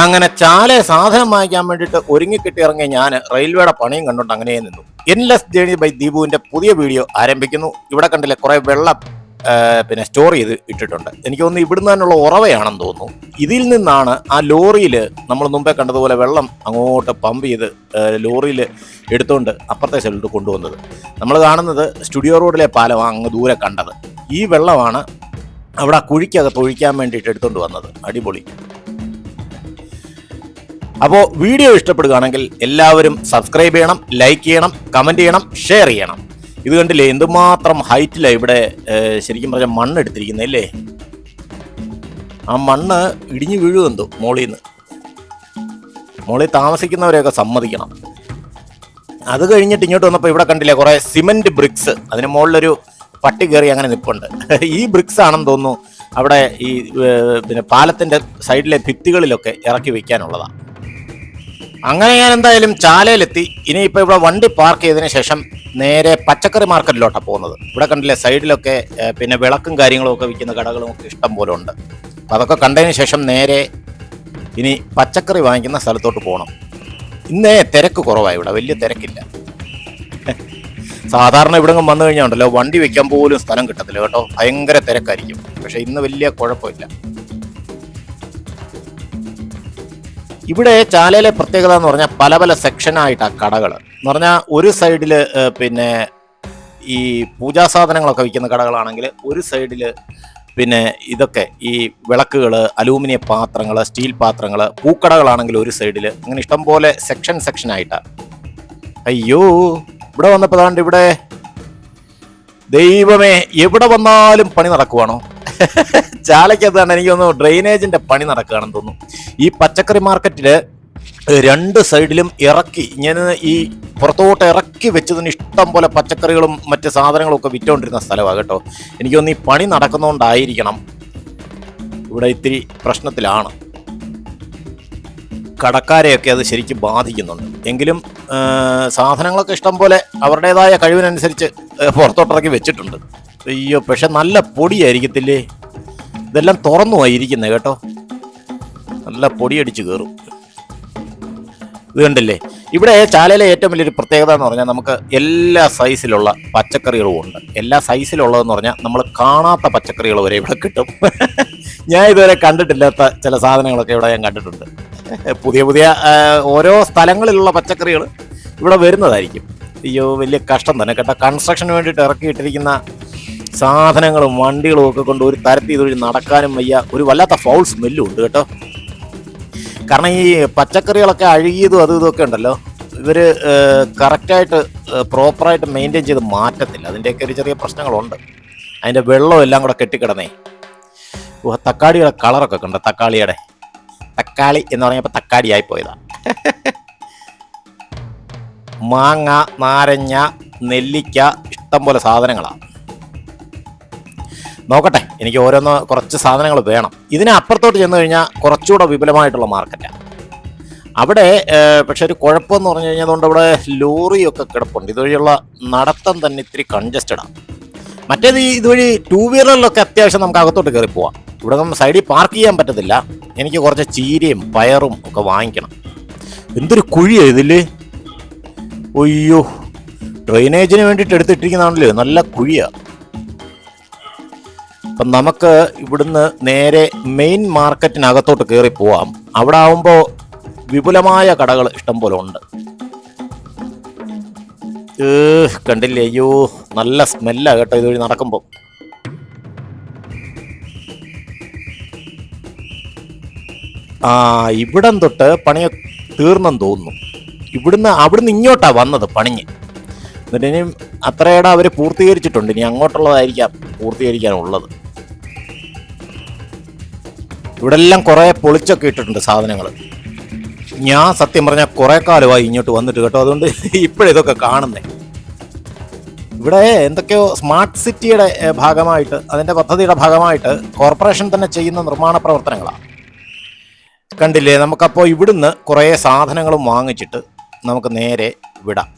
അങ്ങനെ ചാലെ സാധനം വാങ്ങിക്കാൻ വേണ്ടിയിട്ട് ഒരുങ്ങിക്കിട്ടി ഇറങ്ങിയ ഞാൻ റെയിൽവേയുടെ പണിയും കണ്ടോണ്ട് അങ്ങനെ നിന്നു. എൻലെസ് ജേണി ബൈ ദീപുവിന്റെ പുതിയ വീഡിയോ ആരംഭിക്കുന്നു. ഇവിടെ കണ്ടില്ലേ കുറെ വെള്ളം സ്റ്റോർ ചെയ്ത് ഇട്ടിട്ടുണ്ട്. എനിക്ക് തോന്നുന്നു ഇവിടുന്ന് തന്നെയുള്ള ഉറവയാണെന്ന് തോന്നുന്നു. ഇതിൽ നിന്നാണ് ആ ലോറിയിൽ നമ്മൾ മുമ്പേ കണ്ടതുപോലെ വെള്ളം അങ്ങോട്ട് പമ്പ് ചെയ്ത് ലോറിയിൽ എടുത്തുകൊണ്ട് അപ്പുറത്തെ സൈഡിലോട്ട് കൊണ്ടുവന്നത്. നമ്മൾ കാണുന്നത് സ്റ്റുഡിയോ റോഡിലെ പാലമാണ് അങ്ങ് ദൂരെ കണ്ടത്. ഈ വെള്ളമാണ് അവിടെ ആ കുഴിക്കകത്ത് ഒഴിക്കാൻ വേണ്ടിയിട്ട് എടുത്തുകൊണ്ട് വന്നത്. അടിപൊളി. അപ്പോൾ വീഡിയോ ഇഷ്ടപ്പെടുകയാണെങ്കിൽ എല്ലാവരും സബ്സ്ക്രൈബ് ചെയ്യണം, ലൈക്ക് ചെയ്യണം, കമൻറ്റ് ചെയ്യണം, ഷെയർ ചെയ്യണം. ഇത് കണ്ടില്ലേ എന്തുമാത്രം ഹൈറ്റിലാണ് ഇവിടെ ശരിക്കും പറഞ്ഞാൽ മണ്ണ് എടുത്തിരിക്കുന്നല്ലേ. ആ മണ്ണ് ഇടിഞ്ഞു വീഴുമെന്തോ മോളിൽ താമസിക്കുന്നവരെയൊക്കെ സമ്മതിക്കണം. അത് കഴിഞ്ഞിട്ട് ഇങ്ങോട്ട് വന്നപ്പോൾ ഇവിടെ കണ്ടില്ലേ കുറേ സിമെൻറ്റ് ബ്രിക്സ്, അതിന് മുകളിലൊരു പട്ടി കയറി അങ്ങനെ നിൽപ്പുണ്ട്. ഈ ബ്രിക്സ് ആണെന്ന് തോന്നുന്നു അവിടെ ഈ പാലത്തിൻ്റെ സൈഡിലെ ഭിത്തികളിലൊക്കെ ഇറക്കി വയ്ക്കാനുള്ളതാണ്. അങ്ങനെ ഞാൻ എന്തായാലും ചാലയിലെത്തി. ഇനിയിപ്പോൾ ഇവിടെ വണ്ടി പാർക്ക് ചെയ്തതിന് ശേഷം നേരെ പച്ചക്കറി മാർക്കറ്റിലോട്ടാണ് പോകുന്നത്. ഇവിടെ കണ്ടില്ലേ സൈഡിലൊക്കെ വിളക്കും കാര്യങ്ങളും ഒക്കെ വിൽക്കുന്ന കടകളും ഒക്കെ ഇഷ്ടം പോലെ ഉണ്ട്. അപ്പം അതൊക്കെ കണ്ടതിന് ശേഷം നേരെ ഇനി പച്ചക്കറി വാങ്ങിക്കുന്ന സ്ഥലത്തോട്ട് പോകണം. ഇന്നേ തിരക്ക് കുറവാണ്, ഇവിടെ വലിയ തിരക്കില്ല. സാധാരണ ഇവിടെ വന്നു കഴിഞ്ഞാൽ ഉണ്ടല്ലോ വണ്ടി വെക്കാൻ പോലും സ്ഥലം കിട്ടത്തില്ല കേട്ടോ, ഭയങ്കര തിരക്കായിരിക്കും. പക്ഷെ ഇന്ന് വലിയ കുഴപ്പമില്ല. ഇവിടെ ചാലയിലെ പ്രത്യേകത എന്ന് പറഞ്ഞാൽ പല പല സെക്ഷനായിട്ടാണ് കടകൾ എന്ന് പറഞ്ഞാൽ. ഒരു സൈഡിൽ ഈ പൂജാ സാധനങ്ങളൊക്കെ വിൽക്കുന്ന കടകളാണെങ്കിൽ ഒരു സൈഡിൽ ഇതൊക്കെ ഈ വിളക്കുകൾ, അലൂമിനിയം പാത്രങ്ങൾ, സ്റ്റീൽ പാത്രങ്ങൾ, പൂക്കടകളാണെങ്കിൽ ഒരു സൈഡിൽ, അങ്ങനെ ഇഷ്ടംപോലെ സെക്ഷനായിട്ടാണ്. അയ്യോ, ഇവിടെ വന്നപ്പോൾ അതാണ്ട് ഇവിടെ ദൈവമേ എവിടെ വന്നാലും പണി നടക്കുവാണോ? ചാലയ്ക്കകത്താണ് എനിക്ക് തോന്നുന്നു ഡ്രെയിനേജിന്റെ പണി നടക്കുകയാണെന്ന് തോന്നുന്നു. ഈ പച്ചക്കറി മാർക്കറ്റില് രണ്ട് സൈഡിലും ഇറക്കി ഇങ്ങനെ ഈ പുറത്തോട്ട് ഇറക്കി വെച്ചതിന് ഇഷ്ടം പോലെ പച്ചക്കറികളും മറ്റ് സാധനങ്ങളും ഒക്കെ വിറ്റുകൊണ്ടിരുന്ന സ്ഥലമാണ് കേട്ടോ. എനിക്ക് തോന്നുന്നു ഈ പണി നടക്കുന്നതുകൊണ്ടായിരിക്കണം ഇവിടെ ഇത്തിരി പ്രശ്നത്തിലാണ്. കടക്കാരെയൊക്കെ അത് ശരിക്കും ബാധിക്കുന്നുണ്ട്. എങ്കിലും സാധനങ്ങളൊക്കെ ഇഷ്ടം പോലെ അവരുടേതായ കഴിവിനനുസരിച്ച് പുറത്തോട്ടിറക്കി വെച്ചിട്ടുണ്ട്. അയ്യോ, പക്ഷെ നല്ല പൊടിയായിരിക്കത്തില്ലേ? ഇതെല്ലാം തുറന്നുമായിരിക്കുന്നത് കേട്ടോ, നല്ല പൊടിയടിച്ച് കയറും. ഇത് കണ്ടില്ലേ, ഇവിടെ ചാലയിലെ ഏറ്റവും വലിയൊരു പ്രത്യേകത എന്ന് പറഞ്ഞാൽ നമുക്ക് എല്ലാ സൈസിലുള്ള പച്ചക്കറികളും ഉണ്ട്. എല്ലാ സൈസിലുള്ളതെന്ന് പറഞ്ഞാൽ നമ്മൾ കാണാത്ത പച്ചക്കറികൾ വരെ ഇവിടെ കിട്ടും. ഞാൻ ഇതുവരെ കണ്ടിട്ടില്ലാത്ത ചില സാധനങ്ങളൊക്കെ ഇവിടെ ഞാൻ കണ്ടിട്ടുണ്ട്. പുതിയ പുതിയ ഓരോ സ്ഥലങ്ങളിലുള്ള പച്ചക്കറികൾ ഇവിടെ വരുന്നതായിരിക്കും. അയ്യോ, വലിയ കഷ്ടം തന്നെ കേട്ടോ. കൺസ്ട്രക്ഷന് വേണ്ടിയിട്ട് ഇറക്കിയിട്ടിരിക്കുന്ന സാധനങ്ങളും വണ്ടികളും ഒക്കെ കൊണ്ട് ഒരു തരത്തിൽ ഇതൊഴി നടക്കാനും വയ്യ. ഒരു വല്ലാത്ത ഫൗൾ സ്മെല്ലും ഉണ്ട് കേട്ടോ. കാരണം ഈ പച്ചക്കറികളൊക്കെ അഴുകിയതും അതും ഇതൊക്കെ ഉണ്ടല്ലോ, ഇവർ കറക്റ്റായിട്ട് പ്രോപ്പറായിട്ട് മെയിൻറ്റെയിൻ ചെയ്ത് മാറ്റത്തില്ല. അതിൻ്റെയൊക്കെ ഒരു ചെറിയ പ്രശ്നങ്ങളുണ്ട്. അതിൻ്റെ വെള്ളം എല്ലാം കൂടെ കെട്ടിക്കിടന്നേ. തക്കാളിയുടെ കളറൊക്കെ ഉണ്ട്. തക്കാളി എന്ന് പറഞ്ഞപ്പോൾ തക്കാളി ആയിപ്പോയതാണ്. മാങ്ങ, നാരങ്ങ, നെല്ലിക്ക, ഇഷ്ടം പോലെ സാധനങ്ങളാണ്. നോക്കട്ടെ, എനിക്ക് കുറച്ച് സാധനങ്ങൾ വേണം. ഇതിനപ്പുറത്തോട്ട് ചെന്ന് കഴിഞ്ഞാൽ കുറച്ചുകൂടെ വിപുലമായിട്ടുള്ള മാർക്കറ്റാണ്. അവിടെ പക്ഷെ ഒരു കുഴപ്പമെന്ന് പറഞ്ഞു കഴിഞ്ഞാൽ അതുകൊണ്ട് അവിടെ ലോറിയൊക്കെ കിടപ്പുണ്ട്. ഇതുവഴിയുള്ള നടത്തം തന്നെ ഇത്തിരി കൺജസ്റ്റഡാണ്. മറ്റേത് ഇതുവഴി ടൂ വീലറിലൊക്കെ അത്യാവശ്യം നമുക്ക് അകത്തോട്ട് കയറി പോവാം. ഇവിടെ നമ്മൾ സൈഡിൽ പാർക്ക് ചെയ്യാൻ പറ്റത്തില്ല. എനിക്ക് കുറച്ച് ചീരയും പയറും ഒക്കെ വാങ്ങിക്കണം. എന്തൊരു കുഴിയാണ് ഇതില്! ഒയ്യോ, ഡ്രെയിനേജിന് വേണ്ടിയിട്ട് എടുത്തിട്ടിരിക്കുന്നതാണല്ലോ, നല്ല കുഴിയാണ്. അപ്പം നമുക്ക് ഇവിടുന്ന് നേരെ മെയിൻ മാർക്കറ്റിനകത്തോട്ട് കയറി പോവാം. അവിടെ ആവുമ്പോൾ വിപുലമായ കടകൾ ഇഷ്ടം പോലെ ഉണ്ട്. കണ്ടില്ലേ, അയ്യോ നല്ല സ്മെല്ലാണ് കേട്ടോ ഇതുവഴി നടക്കുമ്പോൾ. ഇവിടം തൊട്ട് പണി തീർന്നെന്ന് തോന്നുന്നു. അവിടുന്ന് ഇങ്ങോട്ടാ വന്നത് പണിഞ്ഞ്. എന്നിട്ട് ഇനി അത്രയുടെ അവർ പൂർത്തീകരിച്ചിട്ടുണ്ട്. ഇനി അങ്ങോട്ടുള്ളതായിരിക്കാം പൂർത്തീകരിക്കാനുള്ളത്. ഇവിടെ എല്ലാം കുറേ പൊളിച്ചൊക്കെ ഇട്ടിട്ടുണ്ട് സാധനങ്ങൾ. ഞാൻ സത്യം പറഞ്ഞാൽ കുറേ കാലമായി ഇങ്ങോട്ട് വന്നിട്ട് കേട്ടോ, അതുകൊണ്ട് ഇപ്പോഴിതൊക്കെ കാണുന്നേ. ഇവിടെ എന്തൊക്കെയോ സ്മാർട്ട് സിറ്റിയുടെ ഭാഗമായിട്ട്, അതിൻ്റെ പദ്ധതിയുടെ ഭാഗമായിട്ട് കോർപ്പറേഷൻ തന്നെ ചെയ്യുന്ന നിർമ്മാണ പ്രവർത്തനങ്ങളാണ്. കണ്ടില്ലേ, നമുക്കപ്പോൾ ഇവിടുന്ന് കുറേ സാധനങ്ങളും വാങ്ങിച്ചിട്ട് നമുക്ക് നേരെ വിടാം.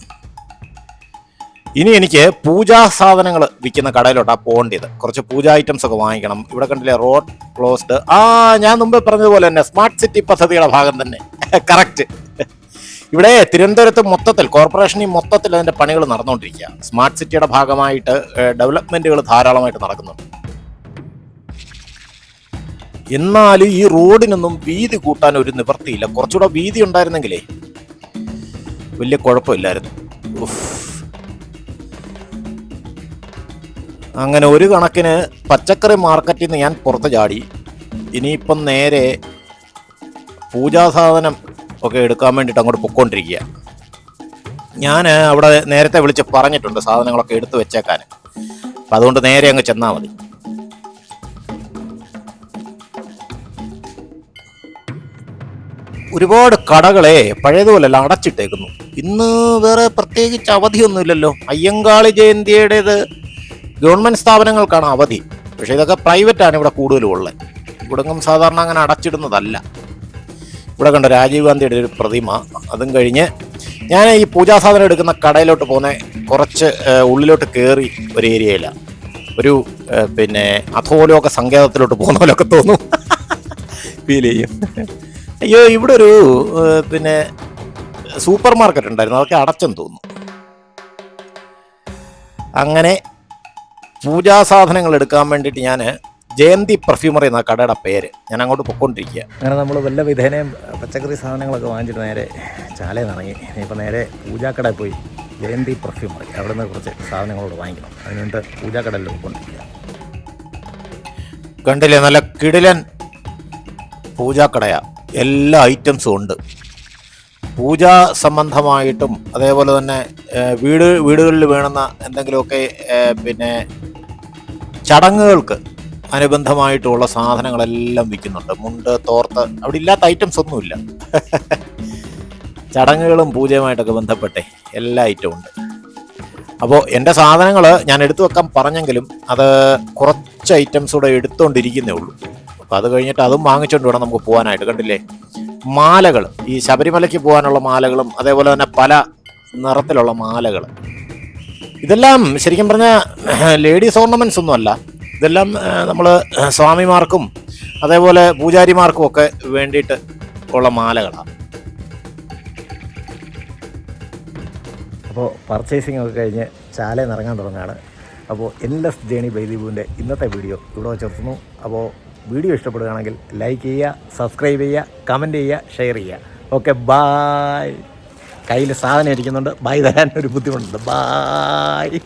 ഇനി എനിക്ക് പൂജാ സാധനങ്ങൾ വിൽക്കുന്ന കടയിലോട്ടാണ് പോകേണ്ടത്. കുറച്ച് പൂജാ ഐറ്റംസ് ഒക്കെ വാങ്ങിക്കണം. ഇവിടെ കണ്ടില്ലേ റോഡ് ക്ലോസ്ഡ്. ഞാൻ മുമ്പ് പറഞ്ഞതുപോലെ തന്നെ സ്മാർട്ട് സിറ്റി പദ്ധതിയുടെ ഭാഗം തന്നെ. കറക്റ്റ്. ഇവിടെ തിരുവനന്തപുരത്ത് മൊത്തത്തിൽ കോർപ്പറേഷനിൽ മൊത്തത്തിൽ അതിൻ്റെ പണികൾ നടന്നുകൊണ്ടിരിക്കുക. സ്മാർട്ട് സിറ്റിയുടെ ഭാഗമായിട്ട് ഡെവലപ്മെൻറ്റുകൾ ധാരാളമായിട്ട് നടക്കുന്നുണ്ട്. എന്നാലും ഈ റോഡിനൊന്നും വീതി കൂട്ടാൻ ഒരു നിവൃത്തിയില്ല. കുറച്ചുകൂടെ വീതി ഉണ്ടായിരുന്നെങ്കിലേ വലിയ കുഴപ്പമില്ലായിരുന്നു. അങ്ങനെ ഒരു കണക്കിന് പച്ചക്കറി മാർക്കറ്റിൽ നിന്ന് ഞാൻ പുറത്ത് ചാടി. ഇനിയിപ്പം നേരെ പൂജാസാധനം ഒക്കെ എടുക്കാൻ വേണ്ടിയിട്ട് അങ്ങോട്ട് പൊയ്ക്കൊണ്ടിരിക്കുക. ഞാൻ അവിടെ നേരത്തെ വിളിച്ച് പറഞ്ഞിട്ടുണ്ട് സാധനങ്ങളൊക്കെ എടുത്തു വെച്ചേക്കാൻ. അപ്പം അതുകൊണ്ട് നേരെ അങ്ങ് ചെന്നാൽ മതി. ഒരുപാട് കടകളെ പഴയതുപോലെയല്ല അടച്ചിട്ടേക്കുന്നു. ഇന്ന് വേറെ പ്രത്യേകിച്ച് അവധിയൊന്നുമില്ലല്ലോ. അയ്യങ്കാളി ജയന്തിയുടേത് ഗവൺമെൻറ് സ്ഥാപനങ്ങൾക്കാണ് അവധി. പക്ഷേ ഇതൊക്കെ പ്രൈവറ്റാണ് ഇവിടെ കൂടുതലും ഉള്ളത്. ഇവിടെങ്ങും സാധാരണ അങ്ങനെ അടച്ചിടുന്നതല്ല. ഇവിടെ കണ്ട രാജീവ് ഗാന്ധിയുടെ ഒരു പ്രതിമ. അതും കഴിഞ്ഞ് ഞാൻ ഈ പൂജാസാധനം എടുക്കുന്ന കടയിലോട്ട് പോകുന്ന കുറച്ച് ഉള്ളിലോട്ട് കയറി ഒരു ഏരിയയിലാണ്. ഒരു അധോലോക സങ്കേതത്തിലോട്ട് പോകുന്ന പോലൊക്കെ തോന്നും. ഫീൽ ചെയ്യും. അയ്യോ, ഇവിടെ ഒരു സൂപ്പർ മാർക്കറ്റ് ഉണ്ടായിരുന്നു, അതൊക്കെ അടച്ചെന്ന് തോന്നുന്നു. അങ്ങനെ പൂജാസാധനങ്ങൾ എടുക്കാൻ വേണ്ടിയിട്ട് ഞാൻ ജയന്തി പെർഫ്യൂമറി എന്ന കടയുടെ പേര്, ഞാൻ അങ്ങോട്ട് പൊയ്ക്കൊണ്ടിരിക്കുക. അങ്ങനെ നമ്മൾ വല്ല വിധേനയും പച്ചക്കറി സാധനങ്ങളൊക്കെ വാങ്ങിച്ചിട്ട് നേരെ ചാലയിൽ ഇറങ്ങി. ഇനിയിപ്പോൾ നേരെ പൂജാക്കടയിൽ പോയി ജയന്തി പെർഫ്യൂമറി അവിടെ നിന്ന് കുറച്ച് സാധനങ്ങളോട് വാങ്ങിക്കണം. അതിനുവേണ്ടി പൂജാക്കടയിൽ പോയിക്കൊണ്ടിരിക്കുക. കണ്ടില്ലേ, നല്ല കിടിലൻ പൂജാക്കടയാണ്. എല്ലാ ഐറ്റംസും ഉണ്ട്. പൂജാ സംബന്ധമായിട്ടും അതേപോലെ തന്നെ വീടുകളിൽ വേണ്ടുന്ന എന്തെങ്കിലുമൊക്കെ ചടങ്ങുകൾക്ക് അനുബന്ധമായിട്ടുള്ള സാധനങ്ങളെല്ലാം വിൽക്കുന്നുണ്ട്. മുണ്ട്, തോർത്ത്, അവിടെ ഇല്ലാത്ത ഐറ്റംസ് ഒന്നുമില്ല. ചടങ്ങുകളും പൂജയുമായിട്ടൊക്കെ ബന്ധപ്പെട്ടേ എല്ലാ ഐറ്റവും ഉണ്ട്. അപ്പോൾ എൻ്റെ സാധനങ്ങൾ ഞാൻ എടുത്തു വെക്കാൻ പറഞ്ഞെങ്കിലും അത് കുറച്ച് ഐറ്റംസ് കൂടെ എടുത്തുകൊണ്ടിരിക്കുന്നേ ഉള്ളൂ. അപ്പോൾ അത് കഴിഞ്ഞിട്ട് അതും വാങ്ങിച്ചുകൊണ്ട് വേണം നമുക്ക് പോകാനായിട്ട്. കണ്ടില്ലേ, മാലകൾ, ഈ ശബരിമലയ്ക്ക് പോകാനുള്ള മാലകളും അതേപോലെ തന്നെ പല നിറത്തിലുള്ള മാലകൾ. ഇതെല്ലാം ശരിക്കും പറഞ്ഞാൽ ലേഡീസ് ഓർണമെൻറ്റ്സ് ഒന്നും അല്ല. ഇതെല്ലാം നമ്മൾ സ്വാമിമാർക്കും അതേപോലെ പൂജാരിമാർക്കും ഒക്കെ വേണ്ടിയിട്ട് ഉള്ള മാലകളാണ്. അപ്പോൾ പർച്ചേസിംഗ് ഒക്കെ കഴിഞ്ഞ് ചാലയിൽ ഇറങ്ങാൻ തുടങ്ങുകയാണ്. അപ്പോൾ എൻലെസ് ജേണി ബൈ ദീപുവിൻ്റെ ഇന്നത്തെ വീഡിയോ ഇവിടെ വെച്ചിർത്തുന്നു. അപ്പോൾ വീഡിയോ ഇഷ്ടപ്പെടുകയാണെങ്കിൽ ലൈക്ക് ചെയ്യുക, സബ്സ്ക്രൈബ് ചെയ്യുക, കമൻറ്റ് ചെയ്യുക, ഷെയർ ചെയ്യുക. Okay, bye. കയ്യിൽ സാധനം ഇരിക്കുന്നുണ്ട്, ബായ് തരാൻ ഒരു ബുദ്ധിമുട്ടുണ്ട്. ബായ്.